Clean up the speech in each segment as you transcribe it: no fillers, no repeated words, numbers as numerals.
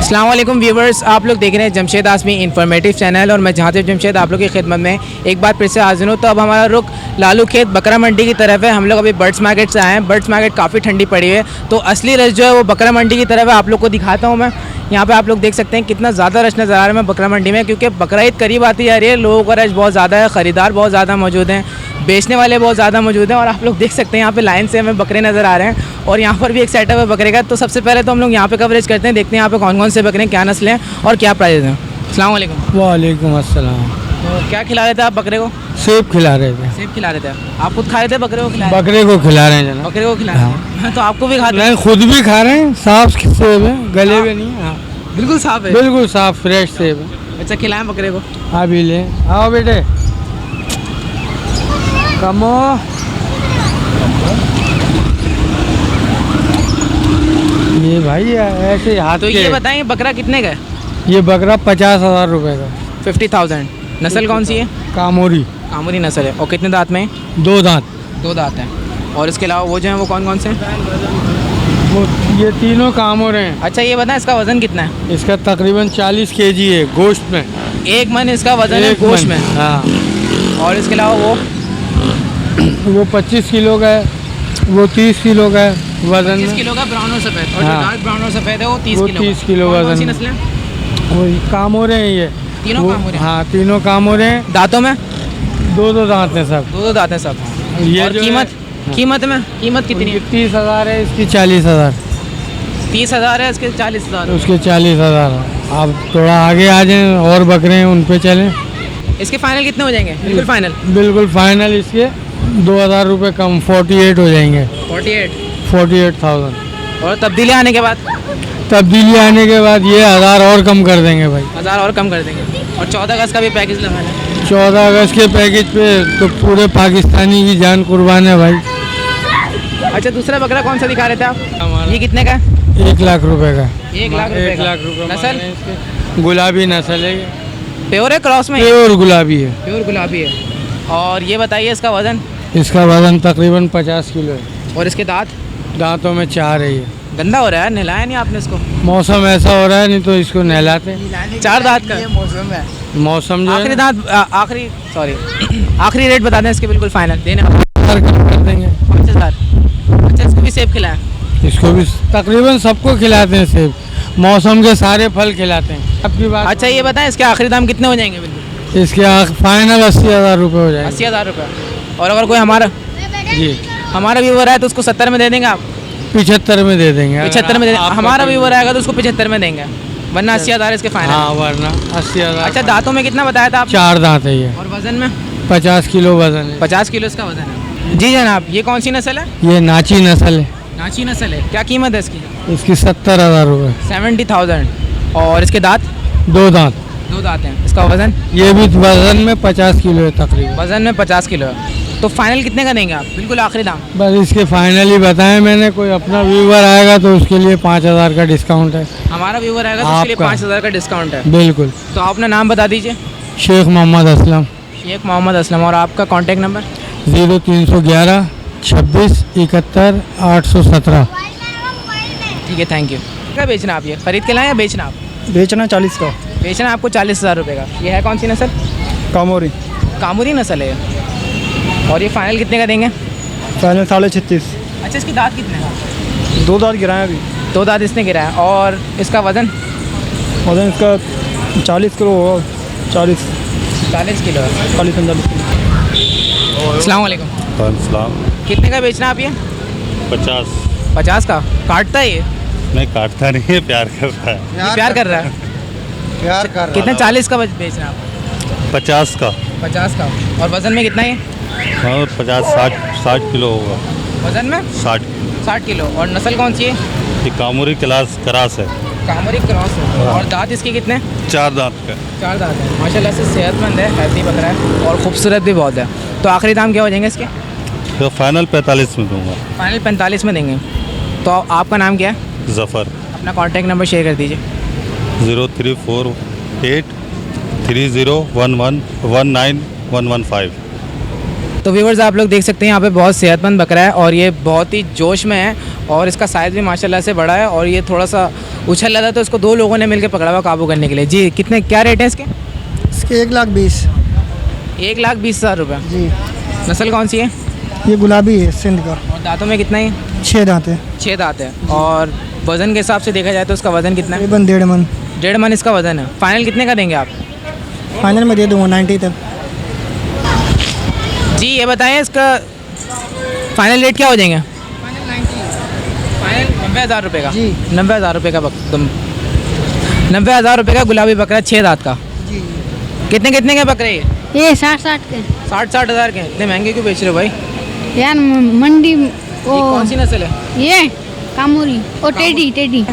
अस्सलाम वालेकुम व्यूवर्स, आप लोग देख रहे हैं जमशेद आसमी इन्फॉर्मेटिव चैनल और मैं जहाँ जमशेद आप लोग की खिदमत में एक बार फिर से हाजिर हूँ। तो अब हमारा रुख लालू खेत बकरा मंडी की तरफ है। हम लोग अभी बर्ड्स मार्केट से आए हैं। बर्ड्स मार्केट काफ़ी ठंडी पड़ी है, तो असली रश जो है वो बकरा मंडी की तरफ है। आप लोग को दिखाता हूँ मैं। यहाँ पे आप लोग देख सकते हैं कितना ज़्यादा रश नज़र आ रहा है मैं बकरा मंडी में, क्योंकि बकरा ईद करीब आती जा रही है। लोगों का रश बहुत ज़्यादा है, ख़रीदार बहुत ज़्यादा मौजूद हैं, बेचने वाले बहुत ज़्यादा मौजूद हैं। और आप लोग देख सकते हैं यहाँ पे लाइन से हमें बकरे नज़र आ रहे हैं और यहाँ पर भी एक सेटअप है बकरे का। तो सबसे पहले तो हम लोग यहाँ पे कवरेज करते हैं, देखते हैं यहाँ पे कौन कौन से बकरे हैं, क्या नस्लें हैं और क्या प्राइस हैं। अस्सलाम वालेकुम। वालेकुम अस्सलाम। तो क्या खिला रहे थे आप बकरे को? सेब खिला रहे थे। सेब खिला रहे थे। आप खुद खा रहे थे बकरे को खिला? बकरे को खिला रहे हैं जनाब। बकरे को खिला रहे हैं तो आपको भी खाते हैं? नहीं, खुद भी खा रहे हैं। साफ सेब है, गले में नहीं। हाँ, बिल्कुल साफ है, बिल्कुल साफ फ्रेश सेब है। अच्छा, खिलाएं बकरे को? अभी ले आओ बेटे, कमो। ये भाई ऐसे हाथ तो ये बताएं बकरा कितने का है? ये बकरा 50,000 रुपए का। 50,000। नस्ल कौन सी है? कामोरी। कामोरी नस्ल है। और कितने दांत में है? 2 दांत। 2 दांत हैं। और इसके अलावा वो जो हैं वो कौन कौन से हैं? वो ये तीनों कामोरे हैं। अच्छा, ये बताएं इसका वज़न कितना है? इसका तकरीबन 40 kg है गोश्त में। 1 मन इसका वज़न है गोश्त में। हाँ। और इसके अलावा वो 25 किलो का है, वो 30 किलो का है वजन 25 में। किलो का ब्राउन और सफ़ेद। और हाँ। जो डार्क ब्राउन और सफ़ेद है वो 30 वो किलो 30 किलो कौन सी वजन। नस्लें हैं? वो कामोरे हैं ये तीनों वो- कामोरे हैं? हाँ, तीनों कामोरे हैं। दांतों में 2 दांत हैं सब। 2 दांत हैं सब। ये और जो कीमत? है- कीमत में कीमत कितनी है? 30,000 है, इसकी 40,000। 30,000 है, इसके 40,000। उसके 40,000 है। आप थोड़ा आगे आ जाएं, और बकरे हैं उन पे चलें। इसके फाइनल कितने हो जाएंगे? बिल्कुल फाइनल? बिल्कुल फाइनल इसके 2,000 रुपये कम, 48 हो जाएंगे। 48,000। और तब्दीली आने के बाद? तब्दीली आने के बाद ये 1,000 और कम कर देंगे भाई। 1000 और कम कर देंगे। और 14 अगस्त का भी पैकेज लगाना है। 14 अगस्त के पैकेज पे तो पूरे पाकिस्तानी की जान कुर्बान है भाई। अच्छा, दूसरा बकरा कौन सा दिखा रहे थे आप? हमारा ये कितने का है? 1 लाख रुपए का। 1 लाख रुपए 1 का। लाख रुपए नस्ल? मांगे इसके। गुलाबी नस्ल है, प्योर है क्रॉस में? प्योर गुलाबी है। प्योर गुलाबी है। और ये बताइए इसका वजन? इसका वजन तकरीबन 50 किलो है। और इसके दांत? दांतों में 4 है। ये गंदा हो रहा है, नहलाया नहीं आपने इसको? मौसम ऐसा हो रहा है, नहीं तो इसको नहलाते। 4 दांत का मौसम है। मौसम जो आखिरी है दांत आखिरी सॉरी आखिरी रेट बता दें इसके बिल्कुल फाइनल देने। 4 कम कर देंगे। 5000। अच्छा, इसको भी सेब खिलाएं? इसको भी तकरीबन सबको खिलाते हैं सेब, मौसम के सारे फल खिलाते हैं। आपकी बात। अच्छा, ये बताएं इसके आखिरी दाम कितने हो जाएंगे? बिल्कुल इसके फाइनल 80,000 रुपये हो जाएंगे। 80,000 रुपये। और अगर कोई जी, हमारा व्यूवर है तो उसको 70 में दे देंगे आप? 75 में दे देंगे। 75 में दे देंगे। आपका हमारा कोई- व्यूवर आएगा तो उसको 75 में देंगे, वरना 80,000 इसके फाइनल। हाँ, वरना 80,000। अच्छा, दांतों में कितना बताया था आप? 4 दांत है ये। और वजन में? 50 किलो वजन है। 50 किलो इसका वजन है। जी जनाब, ये कौन सी नस्ल है? ये नाची नस्ल है। नाची नस्ल है। क्या कीमत है इसकी? इसकी 70,000 रुपये। 70,000। और इसके दांत? 2 दांत। 2 दांत हैं। इसका वजन? ये भी वजन में 50 किलो है तकरीबन। वजन में 50 किलो है। तो फाइनल कितने का देंगे आप? बिल्कुल आखिरी दाम। बस इसके फाइनल ही बताएं मैंने। कोई अपना व्यूवर आएगा तो उसके लिए 5,000 का डिस्काउंट है। हमारा व्यूवर आएगा तो उसके लिए आपका। 5,000 का डिस्काउंट है। बिल्कुल। तो आप अपना नाम बता दीजिए। शेख मोहम्मद असलम। शेख मोहम्मद असलम। और आपका कॉन्टैक्ट नंबर? 0311 26 71 817। ठीक है, थैंक यू। क्या बेचना आप? ये खरीद के लाएं या बेचना आप? बेचना 40 का। बेचना आपको 40,000 रुपये का। ये है कौन सी नस्ल? कामोरी। कामूरी नस्ल है ये। और ये फाइनल कितने का देंगे? फाइनल 36.5। अच्छा, इसकी दांत कितने का? 2 दांत गिराए अभी। 2 दांत इसने गिराया। और इसका वज़न? वजन इसका 40 किलो होगा। 40 किलो है। 45 अस्सलाम वालेकुम। सलाम। कितने का बेचना आप ये? 50। 50 का? काटता है ये? नहीं, काटता नहीं है, प्यार कर रहा है। ये प्यार कर रहा है। प्यार कर कितने? 40 का बेचना आप? 50 का। 50 का। और वज़न में कितना है? हाँ, 50-60 किलो होगा। वज़न में 60। किलो। और नस्ल कौन सी है? ये कामोरी क्रास है। कामरी क्रॉस है। और दांत इसके कितने? 4 दांत का। 4 दांत है। माशाल्लाह से सेहतमंद है, हेल्दी बकरा है और खूबसूरत भी बहुत है। तो आखिरी दाम क्या हो जाएंगे इसके? तो फाइनल 45 में दूंगा। फाइनल 45 में देंगे। तो आपका नाम क्या है? जफ़र। अपना कॉन्टैक्ट नंबर शेयर कर दीजिए। 0348 3011 19115। तो व्यूवर्स, आप लोग देख सकते हैं यहाँ पे बहुत सेहतमंद बकरा है और ये बहुत ही जोश में है और इसका साइज़ भी माशाल्लाह से बड़ा है और ये थोड़ा सा उछल रहा था तो इसको दो लोगों ने मिलकर पकड़ा हुआ काबू करने के लिए। जी कितने क्या रेट है इसके? इसके 1,20,000। 1,20,000 रुपये। जी। नस्ल कौन सी है? ये गुलाबी है सिंध का। और दांतों में कितना है? 6 दांत है। 6 दांत है। और वज़न के हिसाब से देखा जाए तो इसका वज़न कितना है? तकरीबन 1.5 मन। 1.5 मन इसका वज़न है। फाइनल कितने का देंगे आप? फाइनल में दे दूँगा 90 तक। जी ये बताएं इसका फाइनल रेट क्या हो जाएंगे? फाइनल 90,000 रुपये का। जी। 90,000 रुपये का 90,000 रुपये का गुलाबी बकरा 6 दांत का। जी। कितने कितने के बकरे ये? ये 60 के 60 हज़ार के। इतने महंगे क्यों बेच रहे हो भाई? यार मंडी ये वो कौन सी नस्ल है? ये कामोरी और टेडी टेडी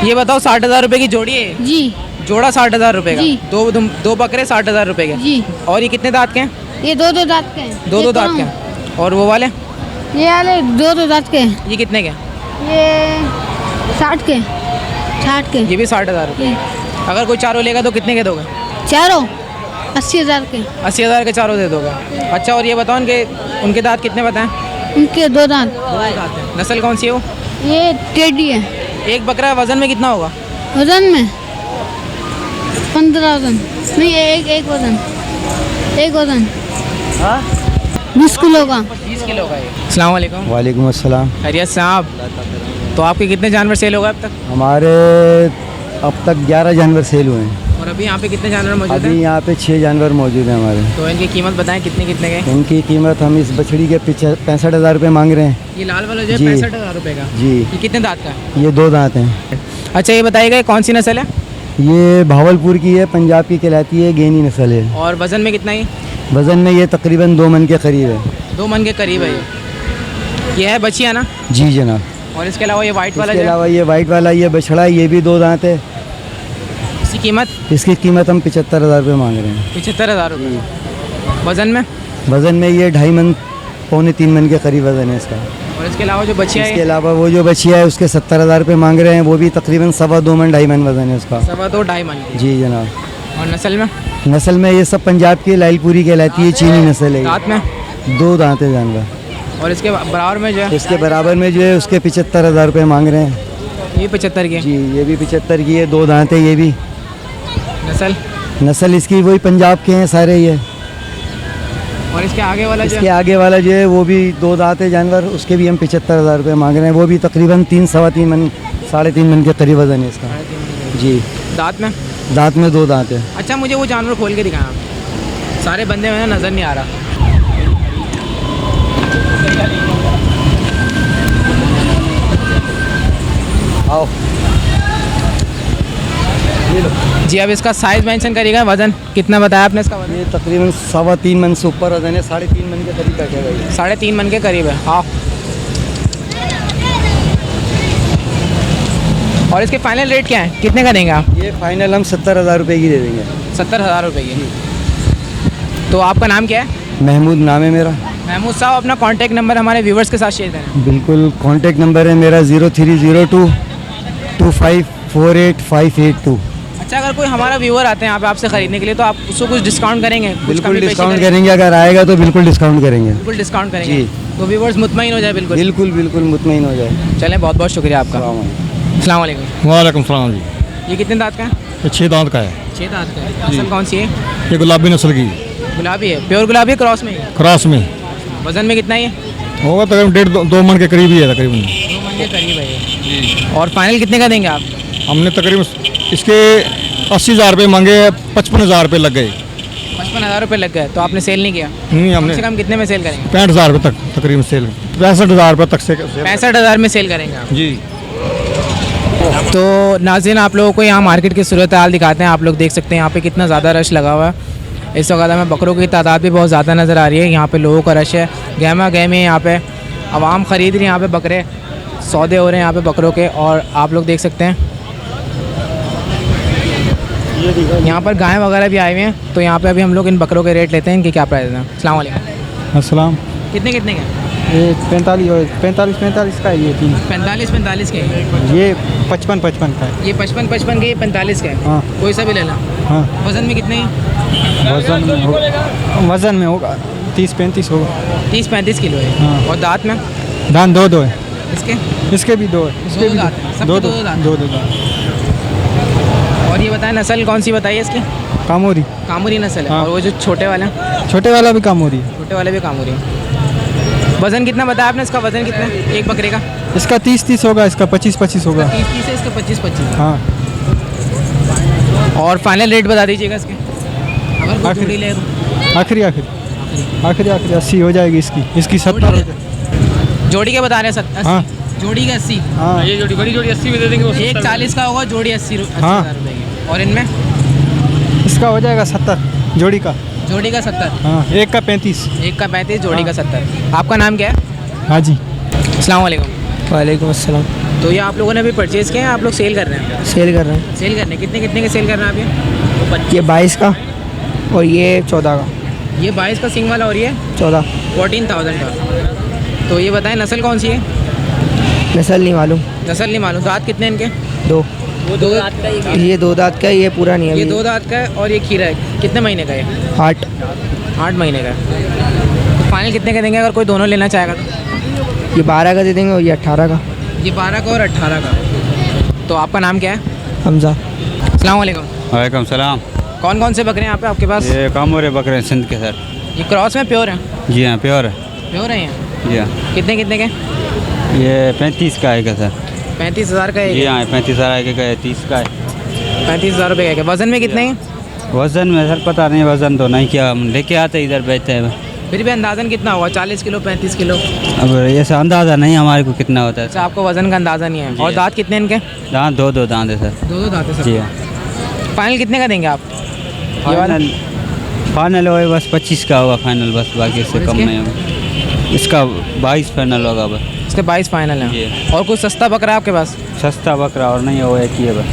ये बताओ 60,000 रुपये की जोड़ी है? जी जोड़ा 60,000 रुपये का। जी। दो बकरे 60,000 रुपये के। जी। और ये कितने दांत के हैं? ये दो दांत के हैं। दो ये दांत तो के हैं। और वो वाले ये वाले दो दांत के हैं। ये कितने के? ये 60 के ये भी 60,000 रुपये। जी। अगर कोई चारों लेगा तो कितने के दोगे? चारों 80,000 के 80,000 के चारों दे दोगे। अच्छा और ये बताओ उनके दांत कितने बताएं? उनके 2 दांत। नस्ल कौन सी है वो? ये टेडी है। एक बकरा वजन में कितना होगा? वजन में 15 वजन नहीं एक वजन 20 किलो का। 20 किलो का ये। अस्सलाम वालेकुम। वालेकुम अस्सलाम। खैरियत से आप? तो आपके कितने जानवर सेल हो गए अब तक? हमारे अब तक 11 जानवर सेल हुए हैं। और अभी यहाँ पे कितने जानवर मौजूद अभी हैं? यहाँ पे 6 जानवर मौजूद हैं हमारे। तो इनकी कीमत बताएं कितने कितने के? इनकी कीमत हम इस बछड़ी के 65,000 रुपये मांग रहे हैं। ये लाल वाला जो है जी। 65,000 रुपये का। जी। ये कितने दांत का है? ये 2 दांत हैं। अच्छा ये बताइएगा कौन सी नस्ल है? ये भावलपुर की है, पंजाब की कहलाती है, गेनी नस्ल है। और वजन में कितना है? वज़न में ये तकरीबन 2 मन के करीब है। 2 मन के करीब है ये है बचिया ना? जी जनाब। और इसके अलावा ये वाइट वाला इसके जो है, अलावा ये वाइट वाला ये बछड़ा है, ये भी 2 दांत है। इसकी कीमत इसकी कीमत हम 75,000 रुपये मांग रहे हैं। 75,000 रुपये। वजन में? वज़न में ये 2.5 मन पौने 3 मन के करीब वज़न है इसका। और इसके अलावा जो बचिया इसके है अलावा वो जो बचिया है उसके 70,000 रुपये मांग रहे हैं, वो भी तकरीबन 2.25 मन 2.5 मन वज़न है उसका। 2.25 मन की। जी जनाब। और नस्ल में? नस्ल में ये सब पंजाब की लाइलपुरी कहलाती है, चीनी नस्ल है। दांत में? 2 दांत है जानवर। और इसके बराबर में जो है इसके बराबर में जो है उसके 75,000 रुपये मांग रहे हैं। ये 75 की। जी ये भी 75 की है, 2 दांत है ये भी। नस्ल? नस्ल इसकी वही पंजाब के हैं सारे ये। और इसके आगे वाला जो इसके है? आगे वाला जो है वो भी 2 दांत है जानवर, उसके भी हम 75,000 रुपये मांग रहे हैं। वो भी तकरीबन 3 सवा 3 मन 3.5 मन के करीब वज़न है इसका। जी। दांत में? दांत में 2 दांत है। अच्छा मुझे वो जानवर खोल के दिखाएं आप। सारे बंदे में नज़र नहीं आ रहा। आओ जी अब इसका साइज़ मेंशन करिएगा। वज़न कितना बताया आपने इसका वज़न? ये तकरीबन 3.25 मन से ऊपर वज़न है, 3.5 मन के करीब बैठेगा ये। 3.5 मन के करीब है। हाँ। और इसके फाइनल रेट क्या है? कितने का देंगे आप? ये फाइनल हम 70,000 रुपये की दे देंगे। 70,000 रुपये की। तो आपका नाम क्या है? महमूद नाम है मेरा। महमूद साहब अपना कॉन्टैक्ट नंबर हमारे व्यूवर्स के साथ शेयर करें। बिल्कुल, कॉन्टैक्ट नंबर है मेरा 0302 2548 अच्छा अगर कोई हमारा व्यूअर आते हैं यहाँ पे आपसे ख़रीदने के लिए तो आप उसको कुछ डिस्काउंट करेंगे? कुछ बिल्कुल कमी पेशी डिस्काउंट करेंगे, अगर आएगा तो बिल्कुल डिस्काउंट करेंगे। बिल्कुल डिस्काउंट करेंगे। जी। तो व्यूवर्स मुतमईन हो जाए। बिल्कुल बिल्कुल बिल्कुल मुतमईन हो जाए। चलें बहुत बहुत शुक्रिया आपका। अस्सलाम वालेकुम। वालेकुम सलाम जी। ये कितने दांत का है? ये 6 दांत का है। 6 दांत का है। नस्ल कौन सी है? ये गुलाबी नस्ल की गुलाबी है। प्योर गुलाबी है, क्रॉस में ही है? क्रॉस में वज़न में कितना है? होगा तकरीबन 1.5-2 मन के करीब ही है तकरीबन। 2 मन के करीब है ये। और फाइनल कितने का देंगे आप? हमने तकरीबन इसके 80,000 रुपये मांगे, 55,000 रुपये लग गए। 55,000 रुपये लग गए तो आपने सेल नहीं किया? नहीं, कम हमने से कम कितने में सेल करेंगे? 65,000 रुपये तक तकरीबन सेल, 65,000 रुपये तक से 65,000 में सेल करेंगे आप? जी। तो नाज़रीन आप लोगों को यहाँ मार्केट की सूरत हाल दिखाते हैं। आप लोग देख सकते हैं यहाँ पे कितना ज़्यादा रश लगा हुआ है। इस वक्त हमें बकरों की तादाद भी बहुत ज़्यादा नज़र आ रही है। यहाँ पे लोगों का रश है, गहमा गहमी यहाँ पे आवाम ख़रीद रही है। यहाँ पे बकरे सौदे हो रहे हैं यहाँ पे बकरों के। और आप लोग देख सकते हैं यहाँ पर गायें वगैरह भी आए हुए हैं। तो यहाँ पे अभी हम लोग इन बकरों के रेट लेते हैं, इनके क्या प्राइस हैं। अस्सलाम वालेकुम। अस्सलाम। कितने कितने के? ये 45 का है, ये 3। 45 के? ये 55 का है। ये 55 के, ये 45 के? हाँ। कोई सा भी ले ला। हाँ। वज़न में कितने हैं? वज़न में होगा 30-35 होगा। 30-35 किलो है। हाँ। और दांत में? दांत 2 है। इसके इसके भी दो है, इसके दो भी दांत हैं, सबके दो दो दांत हैं। दो दो दांत। और ये बताएं नस्ल कौन सी बताइए इसकी? कामोरी, कामूरी नस्ल है। हाँ। और वो जो छोटे वाला, छोटे वाला भी कामोरी है। छोटे वाले भी कामूरी हैं। वज़न कितना बताया आपने? इसका वज़न कितना है एक बकरे का? इसका 30-30 होगा, इसका 25-25 होगा। 30 है, इसका 25 हाँ, और फाइनल रेट बता दीजिएगा इसके, अगर कोई आखिरी। जोड़ी ले तो। आखिरी 80 हो जाएगी इसकी, इसकी 70 हो जाएगी। जोड़ी के बता रहे हैं 70? हाँ। जोड़ी का 80? हाँ, ये जोड़ी बड़ी जोड़ी 80 में दे देंगे। एक 40 का होगा, जोड़ी 80 हाँ। हज़ार रुपये की। और इनमें इसका हो जाएगा 70 जोड़ी का। जोड़ी का 70, हाँ, एक का 35। एक का 35, जोड़ी हाँ। का 70। आपका नाम क्या है? हाँ जी। अस्सलाम वालेकुम। वालेकुम अस्सलाम। तो ये आप लोगों ने अभी परचेज़ किया है, आप लोग सेल कर रहे हैं? सेल कर रहे हैं, सेल कर रहे हैं। कितने कितने के सेल कर रहे हैं आप ये 22 का और ये 14 का। ये 22 का सिंग वाला और ये 14 14,000 का। तो ये बताएं नस्ल कौन सी है? नस्ल नहीं मालूम। नस्ल नहीं मालूम। दांत कितने हैं इनके? 2, वो 2 दांत का ये 2 दांत का, ये पूरा नहीं है ये अभी। 2 दांत का है और ये खीरा है। कितने महीने का है? 8। 8 महीने का है। तो फाइनल कितने का देंगे अगर कोई दोनों लेना चाहेगा तो? ये 12 का दे देंगे और ये 18 का। ये 12 का और 18 का। तो आपका नाम क्या है? हमजा। अस्सलाम वालेकुम। वालेकुम सलाम। कौन कौन से बकरे हैं यहाँ पे आपके पास? ये कामोरे बकरे हैं सिंध के सर। ये क्रॉस में प्योर है? जी हाँ, प्योर है। प्योर है ये? जी हाँ, कितने कितने के? ये 35 का है सर। 35,000 का जी है? हाँ, 35,000 का है, 30 का है। 35,000 रुपये का। वज़न में कितने हैं? वज़न में सर पता नहीं, वज़न तो नहीं किया, हम लेके आते इधर बेचते हैं। फिर भी अंदाज़न कितना होगा? 40 किलो, 35 किलो? अब ऐसा अंदाज़ा नहीं हमारे को कितना होता है। अच्छा, आपको वज़न का अंदाज़ा नहीं है। जी। और दांत कितने इनके? दांत दो दांत है सर। 2 दांत है सब। जी हाँ। फाइनल कितने का देंगे आप? ये वाला? फाइनल होगा बस 25 का होगा फाइनल, बस बाकी इससे और कम इसके? नहीं होगा। इसका 22 फाइनल होगा बस। इसके 22 फाइनल है। जी। और कुछ सस्ता बकरा है आपके पास? सस्ता बकरा और नहीं होगा, एक ही है बस,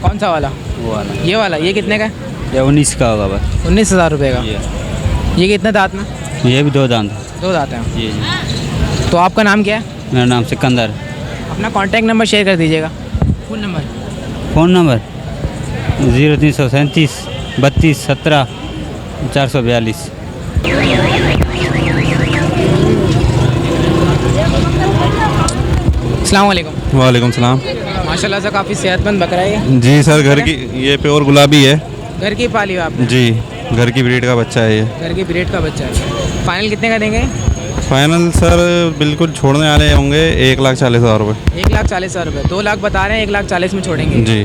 कौन सा वाला? वो वाला। ये वाला? ये कितने का है? ये 19 का होगा बस। 19,000 रुपये का। ये ये कितने दांत में? ये भी 2 दांत है। 2 दांत हैं। जी जी। तो आपका नाम क्या है? मेरा नाम सिकंदर। अपना कॉन्टैक्ट नंबर शेयर कर दीजिएगा। Phone number? Phone number 0337 32 17 442। अस्सलाम वालेकुम। वालेकुम सलाम। माशाल्लाह से काफ़ी सेहतमंद बकरा है ये। जी सर, घर की ये प्योर गुलाबी है। घर की पाली हुई आपने? जी, घर की ब्रीड का बच्चा है ये। घर की ब्रीड का बच्चा है। फाइनल कितने का देंगे? फाइनल सर बिल्कुल छोड़ने वाले होंगे 1,40,000 रुपये। 1,40,000 रुपये। 2 लाख बता रहे हैं, 1,40,000 में छोड़ेंगे। जी।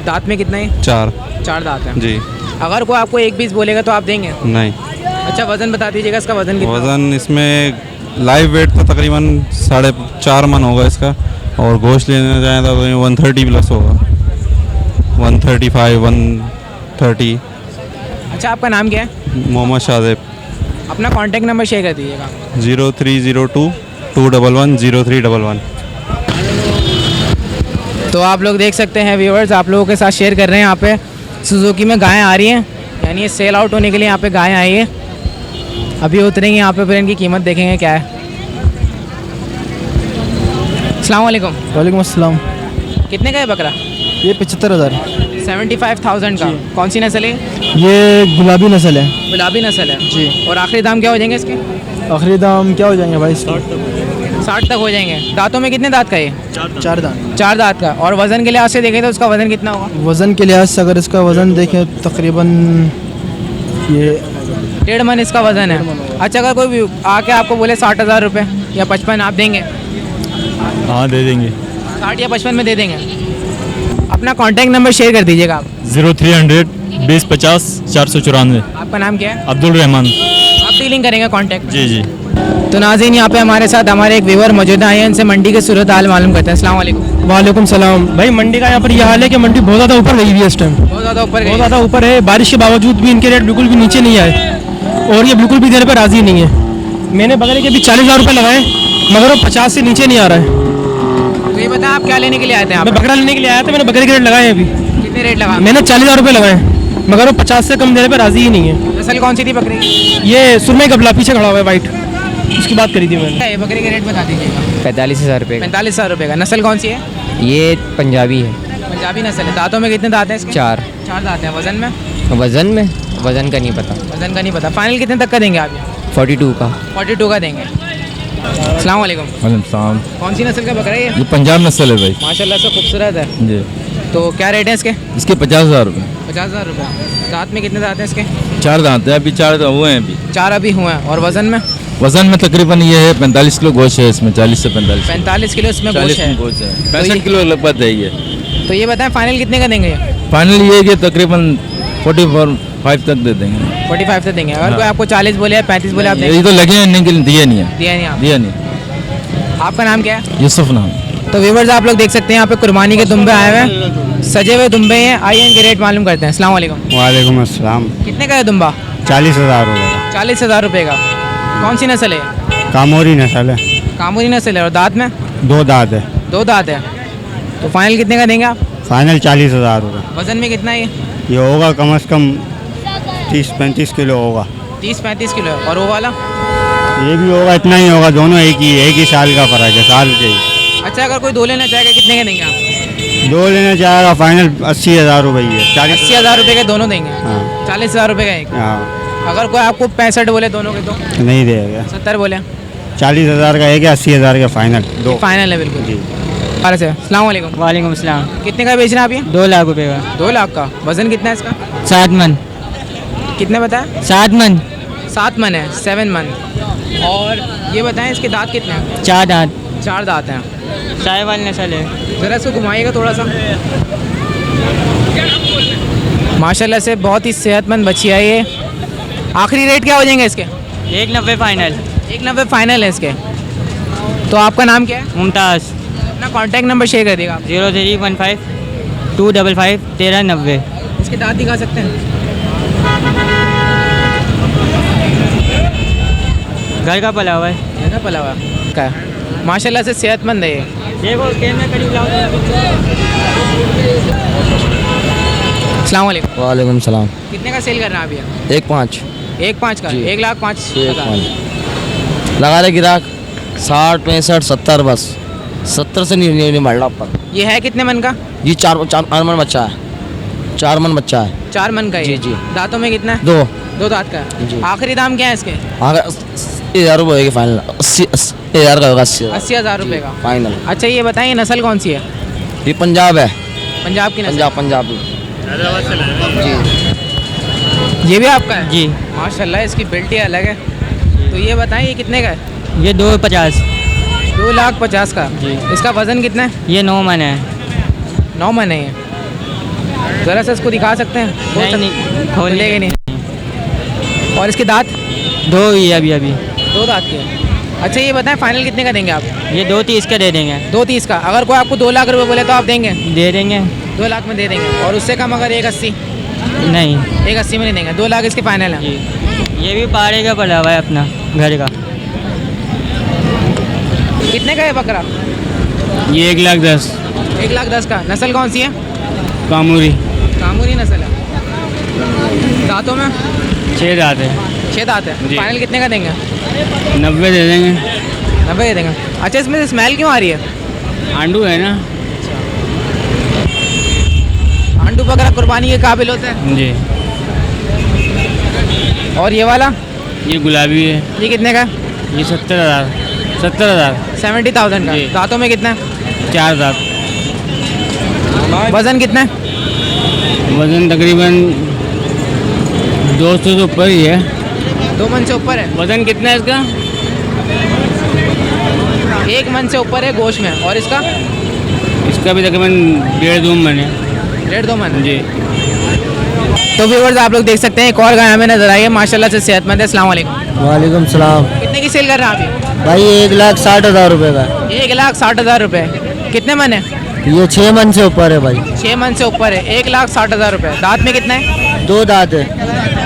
दांत में कितना है? 4। 4 दांत हैं। जी। अगर कोई आपको 1,20 बोलेगा तो आप देंगे? नहीं, अच्छा, वज़न बता दीजिएगा इसका। वज़न कितना? वज़न इसमें लाइव वेट तो तकरीबन 4.5 मन होगा इसका, और गोश्त लेने जाए तो 130 प्लस होगा, 135 130। अच्छा, आपका नाम क्या है? मोहम्मद शाहजेब। अपना कॉन्टैक्ट नंबर शेयर कर दीजिएगा। 0302 211 0311। तो आप लोग देख सकते हैं व्यूअर्स, आप लोगों के साथ शेयर कर रहे हैं। यहाँ पे सुजुकी में गायें आ रही हैं, यानी ये सेल आउट होने के लिए यहाँ पे गायें आई है। अभी उतरेंगे यहाँ पे, फिर इनकी कीमत देखेंगे क्या है। अस्सलाम वालेकुम। वालेकुम अस्सलाम। कितने का है बकरा? ये 75,000। 75,000 का। कौन सी नस्ल है? ये गुलाबी नस्ल है। गुलाबी नस्ल है जी। और आखिरी दाम क्या हो जाएंगे इसके? आखिरी दाम क्या हो जाएंगे भाई? 60 तक हो जाएंगे। दांतों में कितने दांत का है? 4 दांत। 4 दांत का। और वज़न के लिहाज से देखें तो उसका वज़न कितना होगा? वज़न के लिहाज से अगर इसका वज़न देखें तकरीबन ये 1.5 मन इसका वज़न है। अच्छा, अगर कोई भी आके आपको बोले 60,000 रुपये या 55, आप देंगे? हाँ दे देंगे। 60 या 55 में दे देंगे। अपना कॉन्टैक्ट नंबर शेयर कर दीजिएगा आप। 0300 20 50 494। आपका नाम क्या है? अब्दुल रहमान। आप डीलिंग करेंगे कॉन्टैक्ट? जी जी। तो नाज़रीन, यहाँ पे हमारे साथ हमारे एक व्यूअर मौजूद आए हैं, इनसे मंडी के सूरत हाल मालूम करते हैं। अस्सलाम वालेकुम। वालेकुम सलाम। भाई मंडी का यहाँ पर यह हाल है कि मंडी बहुत ज़्यादा ऊपर गई हुई है इस टाइम। बहुत ज़्यादा ऊपर बहुत गई। ज़्यादा ऊपर है। बारिश के बावजूद भी इनके रेट बिल्कुल भी नीचे नहीं आए और ये बिल्कुल भी देने पर राज़ी नहीं है। मैंने बकरे के अभी 40,000 रुपये लगाए, मगर वो 50 से नीचे नहीं आ रहा है। तो ये बताएं, आप क्या लेने के लिए आए थे? आप मैं बकरा लेने के लिए आया था, मैंने बकरे के रेट लगाए हैं अभी। कितने रेट लगा? मैंने 40,000 रुपये लगाए, मगर वो 50 से कम देने पर राज़ी ही नहीं है। नस्ल कौन सी थी बकरी की? ये सुरमई गबला पीछे खड़ा हुआ है वाइट, उसकी बात करी थी मैंने। क्या है बकरी के रेट बता दीजिएगा। 45,000 रुपये 45,000 रुपये का। नस्ल कौन सी है? ये पंजाबी है। पंजाबी नस्ल है। दांतों में कितने दांत हैं इसके? 4। 4 दांत हैं। वज़न में? वज़न का नहीं पता। वज़न का नहीं पता। फाइनल कितने तक का देंगे आप? ये 42 का। 42 का देंगे। अस्सलाम वालेकुम। सलाम। कौन सी नस्ल का बकरा है ये पंजाब नस्ल है भाई माशाल्लाह से खूबसूरत है। जी। तो क्या रेट है इसके? इसके 50,000 रुपये। 50,000 रुपये। दांत में कितने दांत हैं इसके? 4 दांत है, अभी 4 हुए हैं अभी। 4 अभी हुए हैं। और वज़न में? वजन में तकरीबन ये है 45 किलो गोश्त है इसमें, 40 से 45। 45 किलो इसमें गोश्त है। गोश्त है, 65 किलो लगभग है ये। तो ये बताएं फाइनल कितने का देंगे? फाइनल ये है कि तकरीबन 45 तक दे देंगे। 45 से देंगे। अगर कोई आपको 40 बोले या 35 बोले आप देंगे? ये तो लगे हैं नहीं, दिए नहीं है। दिया नहीं आप? दिया नहीं। आपका नाम क्या है? यूसुफ नाम। तो व्यूवर्स आप लोग देख सकते हैं यहाँ पे कुर्बानी के दुम्बे आए हुए हैं, सजे हुए दुम्बे हैं। आइए इनके रेट मालूम करते हैं। अस्सलाम वालेकुम। वालेकुम अस्सलाम। कितने का है दुम्बा? 40,000 रुपये। 40,000 रुपये का। कौन सी नस्ल है? कामोरी नस्ल है। कामूरी नस्ल है। और दांत में? 2 दांत है। 2 दांत है। तो फाइनल कितने का देंगे आप? फाइनल 40,000 रुपये। वज़न में कितना है ये? ये होगा कम से कम 30-35 किलो होगा। 30-35 किलो है। और वो वाला? ये भी होगा, इतना ही होगा। दोनों एक ही साल का फ़र्क है, साल के ही। अच्छा अगर कोई 2 लेना चाहेगा कितने के देंगे आप? 2 लेना चाहेगा फाइनल 80,000 रुपये ही है। 80,000 रुपये के दोनों देंगे? हाँ 40,000 रुपये का एक। हाँ। अगर कोई आपको 65 बोले दोनों के तो? नहीं देगा। 70 बोले? 40,000 का एक है, 80,000 का फाइनल 2। फाइनल है बिल्कुल जी। अस्सलाम वालेकुम। वालेकुम सलाम। कितने का बेच रहे हैं आप ये? 2 लाख रुपए का। 2 लाख का। वज़न कितना है इसका? 7 मन। कितने बताया? 7 मन। 7 मन है, 7 मन। और ये बताएं इसके दांत कितने हैं? 4 दांत। 4 दांत हैं। चाय वाली नस्ल है। ज़रा इसको घुमाइएगा थोड़ा सा। माशाल्लाह से बहुत ही सेहतमंद बच्ची है ये। आखिरी रेट क्या हो जाएंगे इसके? 190 फाइनल। 190 फाइनल है इसके। तो आपका नाम क्या है? मुमताज़। अपना कॉन्टैक्ट नंबर शेयर कर दिएगा आप। 0315 255 1390। इसके दांत दिखा सकते हैं? घर का पला हुआ है। है ना पला हुआ का है। माशाल्लाह से सेहतमंद है ये। देखो कैमरा करीब लाओ। अस्सलाम वालेकुम। वालेकुम सलाम। कितने का सेल कर रहे हैं आप ये? 1.5। 1.5 का? 1,05,000। लगा रहे गिराक 60 65 70 बस 70 से नहीं बढ़ रहा पर। ये है कितने मन का? जी 4 मन बच्चा है। 4 मन बच्चा है। 4 मन का है? जी, जी। दांतों में कितना है? 2। 2 दांत का है। जी। आखिरी दाम क्या है इसके? अगर 80,000 रुपये होगी फाइनल। 80,000 का होगा। 80,000 रुपये का फाइनल। अच्छा ये बताइए नस्ल कौन सी है? ये पंजाब है। पंजाब की नस्ल? पंजाब ये भी आपका है? जी। माशाल्लाह इसकी बिल्टी अलग है। तो ये बताएं ये कितने का है? ये 250। 2,50,000 का। जी। इसका वज़न कितना है? ये 9 मन है। 9 मन है ये। ज़रा सा इसको दिखा सकते हैं? नहीं खोल लेंगे नहीं। और इसके दांत? 2 ही अभी 2 दांत के। अच्छा ये बताएं फाइनल कितने का देंगे आप? ये 230 का दे देंगे। 230 का। अगर कोई आपको 2 लाख रुपए बोले तो आप देंगे? दे देंगे। 2 लाख में दे देंगे। और उससे कम अगर 1,80? नहीं 1,80 में नहीं देंगे। 2 लाख इसके फाइनल है। जी। ये भी पाड़े का पड़ा हुआ है अपना घर का। कितने का है बकरा? ये 1,10,000। 1,10,000 का। नस्ल कौन सी है? कामूरी। कामूरी नस्ल है। दांतों में? 6 दांत है। 6 दांत है। जी। फाइनल कितने का देंगे? 90 दे देंगे। 90 दे देंगे। अच्छा इसमें से स्मेल क्यों आ रही है? आंडू है ना। आंडू बकरा कुर्बानी के काबिल होते हैं। जी। और ये वाला? ये गुलाबी है। ये कितने का? ये 70,000। 70,000। 70,000 का। जी। दांतों में कितना है? 4 दांत। वज़न कितना है? वजन तकरीबन 200 से ऊपर ही है। 2 मन से ऊपर है। वजन कितना है इसका? 1 मन से ऊपर है गोश्त में। और इसका? इसका भी तकरीबन 1.5-2 मन है। 1.5-2 मन। जी। तो व्यूअर्स आप लोग देख सकते हैं एक और गाय हमें नजर आई है। माशाल्लाह से सेहतमंद है। अस्सलाम वालेकुम। वालेकुम सलाम। कितने की सेल कर रहे हैं आप? भाई 1,60,000 रुपये का। 1,60,000 रुपये। कितने मन है? ये 6 मन से ऊपर है भाई। 6 मन से ऊपर है। 1,60,000 रुपये। दांत में कितना है? 2 दांत है।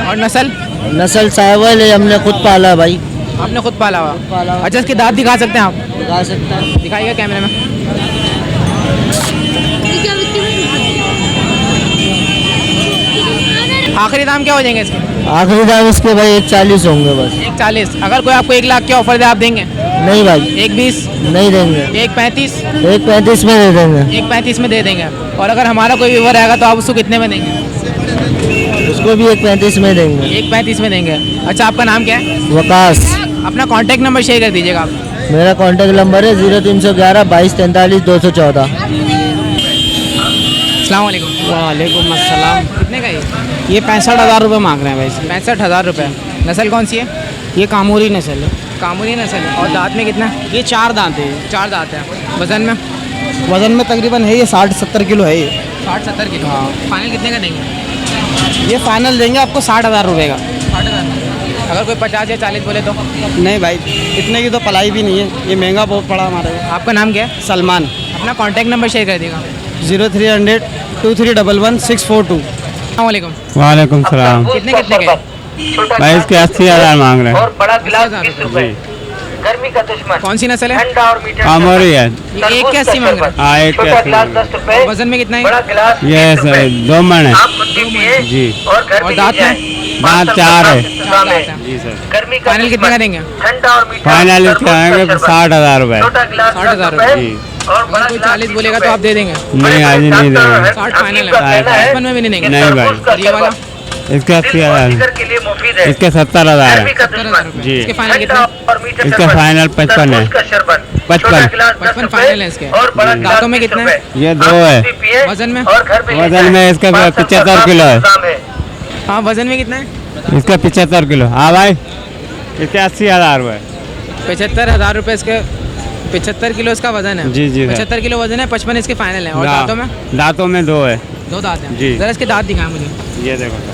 और नस्ल? नस्ल साहिवाल है, हमने खुद पाला है भाई। आपने खुद पाला हुआ? अच्छा इसके दांत दिखा सकते हैं आप? दिखा सकते हैं। दिखाइएगा कैमरे में। आखिरी दाम क्या हो जाएंगे इसके? आखिरी दाम इसके भाई 1,40 होंगे बस। 1,40। अगर कोई आपको 1 लाख के ऑफर दे आप देंगे? नहीं भाई 1,20? नहीं देंगे। 1,35? 1,35 में दे देंगे। 1,35 में दे देंगे। और अगर हमारा कोई व्यूवर आएगा तो आप उसको कितने में देंगे? उसको भी 1,35 में देंगे। 1,35 में देंगे। अच्छा आपका नाम क्या है? वकास। अपना कॉन्टैक्ट नंबर शेयर कर दीजिएगा आप। मेरा कॉन्टैक्ट नंबर है 0311 22 43 214। अस्सलाम वालेकुम। वालेकुम अस्सलाम। कितने का ये 65,000 रुपये मांग रहे हैं भाई। 65,000 रुपये। नस्ल कौन सी है? ये कामूरी नस्ल है। कामूरी नस्ल है। और दांत में कितना? ये 4 दांत है। 4 दांत है। वज़न में? वज़न में तकरीबन है ये 60-70 किलो है ये। 60-70 किलो। हाँ। फाइनल कितने का देंगे? ये फाइनल देंगे आपको 60,000 रुपये का। 60,000। अगर कोई 50 या 40 बोले तो? नहीं भाई, इतने की तो पलाई भी नहीं है, ये महंगा बहुत पड़ा हमारे को। आपका नाम क्या है? सलमान। अपना कॉन्टैक्ट नंबर शेयर कर देगा। 0300 2311 642। अस्सलाम वालेकुम। वालेकुम सलाम। कितने कितने के? भाई इसके 80,000 मांग रहे हैं। बड़ा गिलास 80,000 रुपए। गर्मी का दुश्मन। कौन सी नस्ल है? ठंडा और मीठा। कामोरी है। ये 1 के 80 मांग रहा है। हाँ, 1 के छोटा 80 गिलास 10 रुपए। वज़न में कितना बड़ा है? गिलास ये 2 मन है। आप खुद भी पिए जी। और घर और भी दांत ले जाएं। में? दांत 4 है। 4 दांत है। जी सर। गर्मी का फाइनल कितने का देंगे? ठंडा और मीठा। फाइनल इसके आएंगे 60,000 रुपये। छोटा गिलास 60,000 रुपए जी। और बड़ा अगर कोई गिलास 40 बोलेगा तो आप दे देंगे? नहीं आज नहीं देंगे। 60 फाइनल का है। कहना है 55 में भी नहीं देंगे? नहीं भाई। और ये वाला? इसके 80,000। के लिए मुफीद है। इसके 70,000 गर्मी है। का 70,000 दुश्मन। रुपये। जी। इसके फाइनल कितने? ठंडा और मीठा इसका शरबत। फाइनल 55 है। तरबूज का शरबत। 55। छोटा गिलास 10 55 रुपए फाइनल है इसके। और बड़ा गिलास दांतों में 20 कितना रुपए। है? ये 2 आप है। खुद भी पिए वज़न में? और घर पे ले वज़न जाएं। में इसका 75 किलो है। दाम है। हाँ, वज़न में कितना है? इसका 75 किलो। हाँ भाई, इसके 80,000 रुपये। 75,000 रुपये इसके। 75 किलो इसका वज़न है। जी, जी, सर। 75 किलो वज़न है। 55 इसके फाइनल है। और दांतों में? दांतों में 2 है। 2 दांत हैं। जी। ज़रा इसके दांत दिखाएं मुझे। ये देखो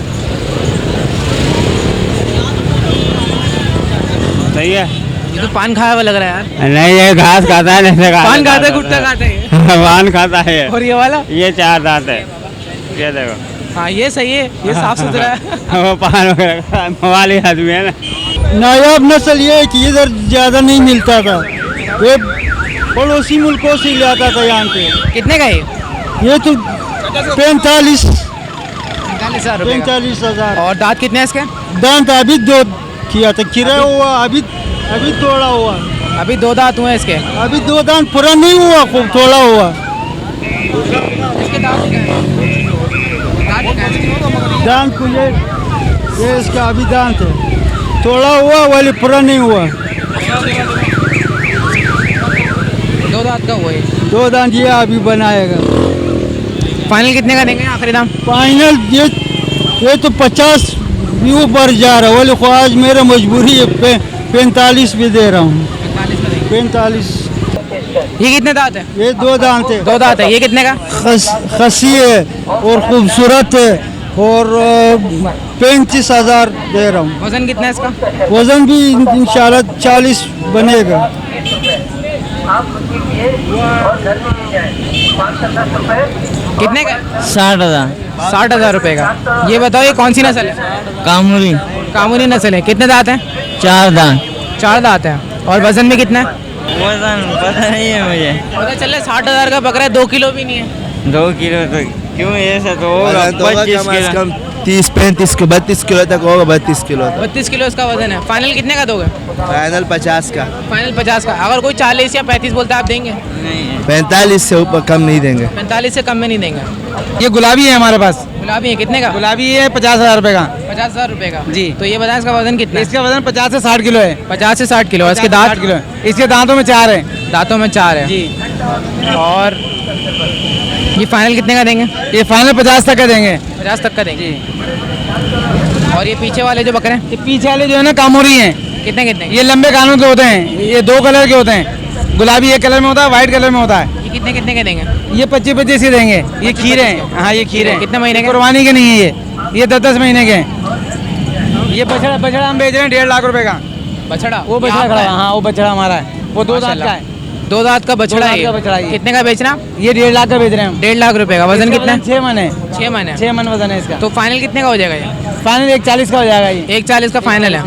सही है। ये तो पान खाया हुआ लग रहा है यार। नहीं, ये घास खाता है। नहीं पान खाता है, गुटखा खाता है। पान खाता है। और ये वाला? ये 4 दांत है। ये देखो। हाँ, ये सही है। ये साफ सुथरा है। वो पान वगैरह मवाली आदमी है ना। नायाब नस्ल ये है कि इधर ज़्यादा नहीं मिलता था, ये पड़ोसी मुल्कों से ले आता था यहाँ पे। कितने का है? ये तो 45 45,000 रुपये का। 45,000। और दांत कितने हैं इसके? दांत अभी 2 किया था, किरा हुआ अभी तोड़ा हुआ। अभी 2 दांत हुए हैं इसके। अभी 2 दांत पूरा नहीं हुआ, खूब थोड़ा हुआ। इसके दांत दिखाएं। दांत दिखाएं। दांत को ये इसका अभी दांत है, थोड़ा हुआ वाले पूरा नहीं हुआ। 2 दांत का हुआ है। 2 दांत ये अभी बनाएगा। फाइनल कितने का देंगे आखिरी दाम? फाइनल ये तो 50 भी ऊपर जा रहा है, बोले ख्वाज मेरा मजबूरी है, 45 भी दे रहा हूँ। 45। ये कितने दांत है? ये 2 दांत है। 2 दांत है। ये कितने का? खसी है और खूबसूरत है और 35,000 दे रहा हूँ। वज़न कितना है इसका? वजन भी इंशाल्लाह 40 बनेगा। कितने का? 60,000। 60,000 रुपये का। ये बताओ ये कौन सी नस्ल है? कामूरी। कामूरी नस्ल है। कितने दांत हैं? 4 दांत। 4 दांत हैं। और वज़न में कितना है? वजन पता नहीं है मुझे। पता चल रहा है 60,000 का बकरा है, 2 किलो भी नहीं है। 2 किलो तो क्यों, ऐसा तो होगा 25 किलो। 30-35 के 32 किलो तक होगा। 32 किलो 32 किलो इसका वजन है। फाइनल कितने का दोगे? फाइनल 50 का। फाइनल 50 का। अगर कोई 40 या 35 बोलता है आप देंगे? नहीं 45 से ऊपर कम नहीं देंगे। 45 से कम में नहीं देंगे। ये गुलाबी है हमारे पास। गुलाबी है। कितने का? गुलाबी है 50,000 रुपए का। 50,000 रुपये का। जी। तो ये बताएं इसका वजन कितना है? इसका वजन 50 से 60 किलो है। 50 से 60 किलो। इसके दांत? 60 किलो है। इसके दांतों में 4 है। दांतों में 4 है। जी। और ये फाइनल कितने का देंगे? ये फाइनल 50 तक का देंगे। 50 तक का देंगे। और ये पीछे वाले जो बकरे हैं ये पीछे वाले जो है ना कामोरी हैं, कितने कितने? ये लंबे कानों के होते हैं। ये 2 कलर के होते हैं। गुलाबी एक कलर में होता है, व्हाइट कलर में होता है। ये कितने कितने के देंगे? ये 25-25 ही देंगे। ये खीरे हैं। हाँ, ये खीरे हैं। कितने महीने के? कुर्बानी के नहीं है ये 10-10 महीने के हैं। ये बछड़ा हम बेच रहे हैं 1.5 लाख रुपए का। बछड़ा? वो बछड़ा खड़ा है। हाँ, वो बछड़ा हमारा है। वो 2 दांत का है। 2 दांत का बछड़ा है। 2 दांत का बछड़ा है। कितने का बेचना? ये 1.5 लाख का बेच रहे हैं हम। 1.5 लाख रुपए का। वजन कितना है? 6 मन है। 6 मन है। 6 मन वजन है इसका। तो फाइनल कितने का हो जाएगा ये? फाइनल 140 का हो जाएगा ये। 140 का फाइनल है।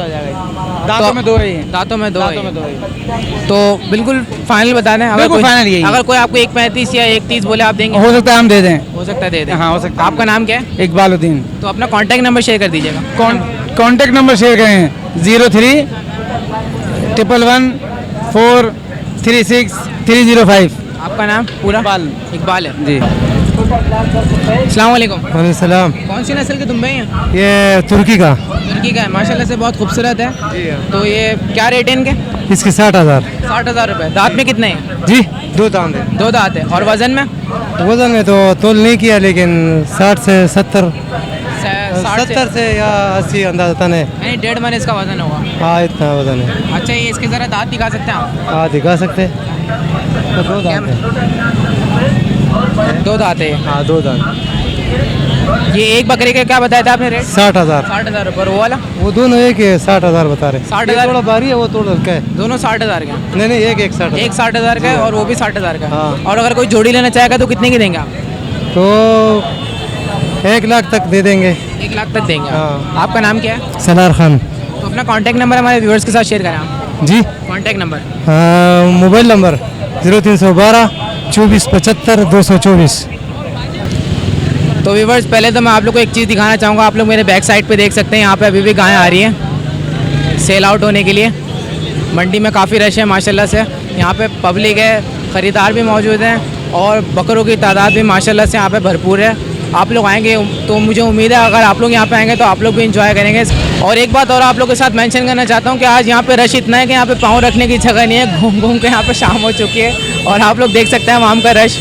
दांतों में 2 है ये। दांतों में 2 दांतों है। में 2 है। तो बिल्कुल फाइनल बता दें। अगर बिल्कुल कोई फाइनल यही है। अगर कोई आपको 135 या 130 बोले आप देंगे? हो सकता है हम दे दें। हो सकता है दे दें। हाँ, हो सकता है। आपका नाम क्या है? इकबालुद्दीन। तो अपना कॉन्टैक्ट नंबर शेयर कर दीजिएगा। कॉन्टैक्ट नंबर शेयर करें 03 111 436 305। आपका नाम पूरा? इकबाल है। जी। अस्सलाम वालेकुम। सलाम। कौन सी नस्ल के दुम्बे हैं? ये तुर्की का। तुर्की का है, माशाल्लाह से बहुत खूबसूरत है। तो ये क्या रेट है इनके? इसके 60,000। 60,000 रुपये। दांत में कितने हैं? जी 2 दांत है। 2 दांत है। और वज़न में? वजन में तो तोल नहीं किया, लेकिन 60 से 70 60 से या 80 अंदाज़ा है। यानी 1.5 मन इसका वज़न होगा। हाँ इतना वजन है। अच्छा, ये इसके ज़रा दांत दिखा सकते हैं आप? हाँ दिखा सकते। तो 2 दांत है। 2 दांत है। हाँ 2 दांत। ये एक बकरे का क्या बताया था आपने रेट? 60,000। 60,000 रुपये। वो वाला? वो दोनों एक है, 60,000 बता रहे। 60,000 थोड़ा भारी है, वो थोड़ा हल्का है। दोनों 60,000 का? नहीं नहीं, एक 60,000। एक 60,000 का है और वो भी 60,000 का। हाँ। और अगर कोई जोड़ी लेना चाहेगा तो कितने की देंगे आप? तो 1 लाख तक दे देंगे। 1 लाख तक देंगे। हाँ। आपका नाम क्या है? सलार खान। तो अपना कॉन्टैक्ट नंबर हमारे व्यूअर्स के साथ शेयर करें आप। जी कॉन्टैक्ट नंबर? Mobile number 0312 24 75 224। तो व्यूअर्स, पहले तो मैं आप लोग को एक चीज़ दिखाना चाहूँगा। आप लोग मेरे बैक साइड पे देख सकते हैं, यहाँ पे अभी भी गायें आ रही हैं सेल आउट होने के लिए। मंडी में काफ़ी रश है माशाल्लाह से। यहाँ पे पब्लिक है, ख़रीदार भी मौजूद हैं और बकरों की तादाद भी माशाल्लाह से यहाँ पे भरपूर है। आप लोग आएंगे तो मुझे उम्मीद है अगर आप लोग यहाँ पे आएंगे तो आप लोग भी इंजॉय करेंगे। और एक बात और आप लोग के साथ मेंशन करना चाहता हूँ कि आज यहाँ पे रश इतना है कि यहाँ पे पाँव रखने की जगह नहीं है। घूम घूम के यहाँ पे शाम हो चुकी है और आप लोग देख सकते हैं वहाँ का रश।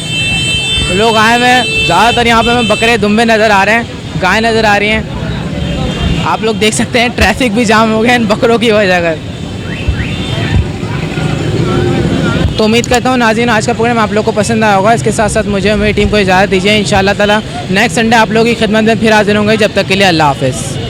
लोग आए हुए हैं, ज़्यादातर यहाँ पे हमें बकरे दुम्बे नज़र आ रहे हैं, गाय नज़र आ रही हैं। आप लोग देख सकते हैं ट्रैफिक भी जाम हो गया इन बकरों की वजह कर। तो उम्मीद करता हूँ नाज़रीन आज का प्रोग्राम आप लोग को पसंद आया होगा। इसके साथ साथ मुझे और मेरी टीम को इजाज़त दीजिए। इंशाअल्लाह ताला नेक्स्ट संडे आप लोगों की खिदमत में फिर हाजिर होंगे। जब तक के लिए अल्लाह हाफ़िज़।